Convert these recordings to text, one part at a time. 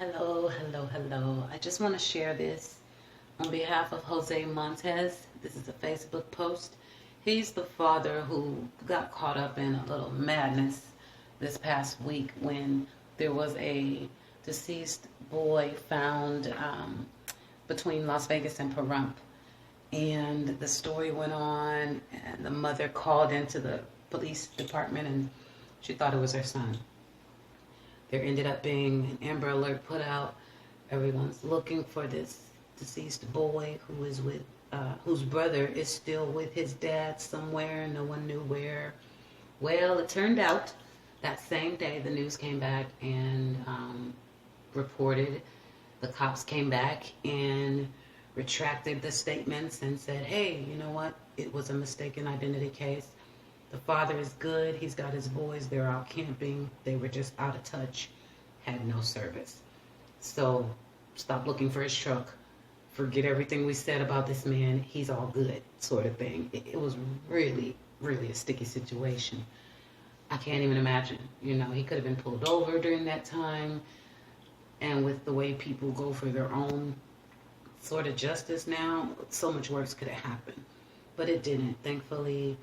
Hello, hello, hello. I just want to share this on behalf of Jose Montes. This is a Facebook post. He's the father who got caught up in a little madness this past week when there was a deceased boy found between Las Vegas and Pahrump. And the story went on, and the mother called into the police department and she thought it was her son. There ended up being an Amber Alert put out. Everyone's looking for this deceased boy who is with, whose brother is still with his dad somewhere. No one knew where. Well, it turned out that same day the news came back and reported. The cops came back and retracted the statements and said, hey, you know what? It was a mistaken identity case. The father is good. He's got his boys. They're out camping. They were just out of touch, had no service. So stop looking for his truck. Forget everything we said about this man. He's all good, sort of thing. It was really, really a sticky situation. I can't even imagine. You know, he could have been pulled over during that time. And with the way people go for their own sort of justice now, so much worse could have happened. But it didn't. Thankfully,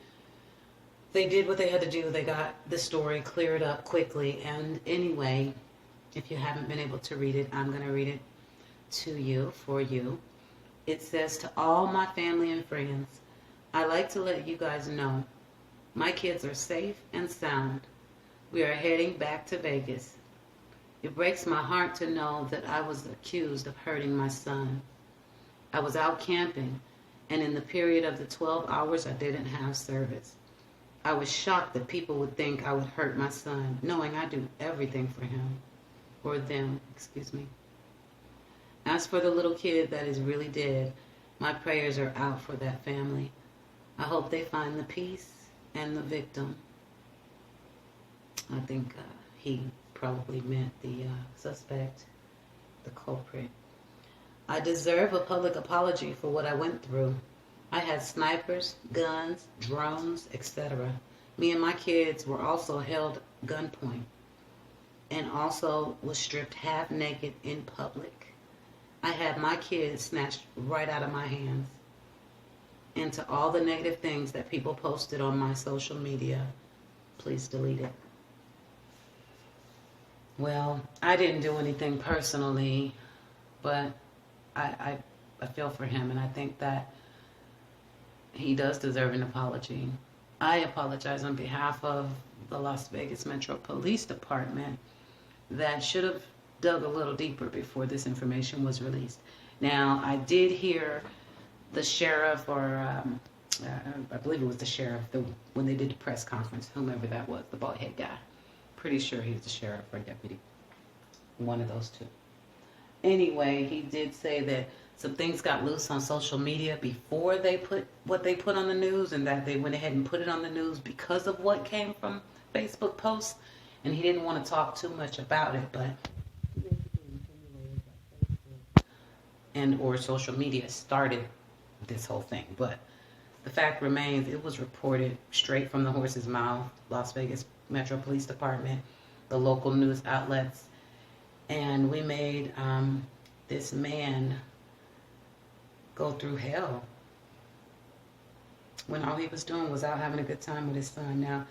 they did what they had to do. They got the story cleared up quickly. And anyway, if you haven't been able to read it, I'm going to read it to you, for you. It says, to all my family and friends, I like to let you guys know my kids are safe and sound. We are heading back to Vegas. It breaks my heart to know that I was accused of hurting my son. I was out camping, and in the period of the 12 hours I didn't have service. I was shocked that people would think I would hurt my son, knowing I do everything for him, or them, excuse me. As for the little kid that is really dead, my prayers are out for that family. I hope they find the peace and the victim. I think he probably meant the suspect, the culprit. I deserve a public apology for what I went through. I had snipers, guns, drones, etc. Me and my kids were also held gunpoint and also was stripped half naked in public. I had my kids snatched right out of my hands. And to all the negative things that people posted on my social media, please delete it. Well, I didn't do anything personally, but I feel for him, and I think that he does deserve an apology. I apologize on behalf of the Las Vegas Metro Police Department that should have dug a little deeper before this information was released. Now, I did hear the sheriff, or I believe it was the sheriff, when they did the press conference, whomever that was, the bald head guy. Pretty sure he was the sheriff or deputy. One of those two. Anyway, he did say that some things got loose on social media before they put what they put on the news, and that they went ahead and put it on the news because of what came from Facebook posts, and he didn't want to talk too much about it, but and or social media started this whole thing. But the fact remains, it was reported straight from the horse's mouth, Las Vegas Metro Police Department, the local news outlets, and we made this man go through hell when all he was doing was out having a good time with his son. Now,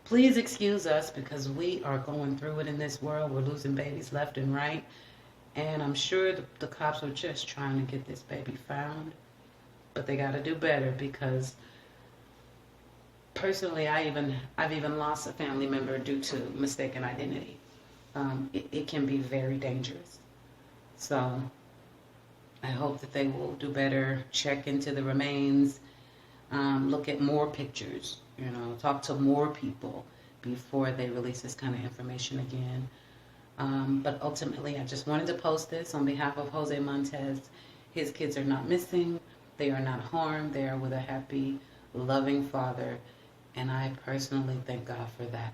please excuse us because we are going through it in this world. We're losing babies left and right, and I'm sure the cops are just trying to get this baby found, but they got to do better, because personally, I've even lost a family member due to mistaken identity. It can be very dangerous. So I hope that they will do better, check into the remains, look at more pictures, talk to more people before they release this kind of information again. But ultimately, I just wanted to post this on behalf of Jose Montes. His kids are not missing. They are not harmed. They are with a happy, loving father. And I personally thank God for that.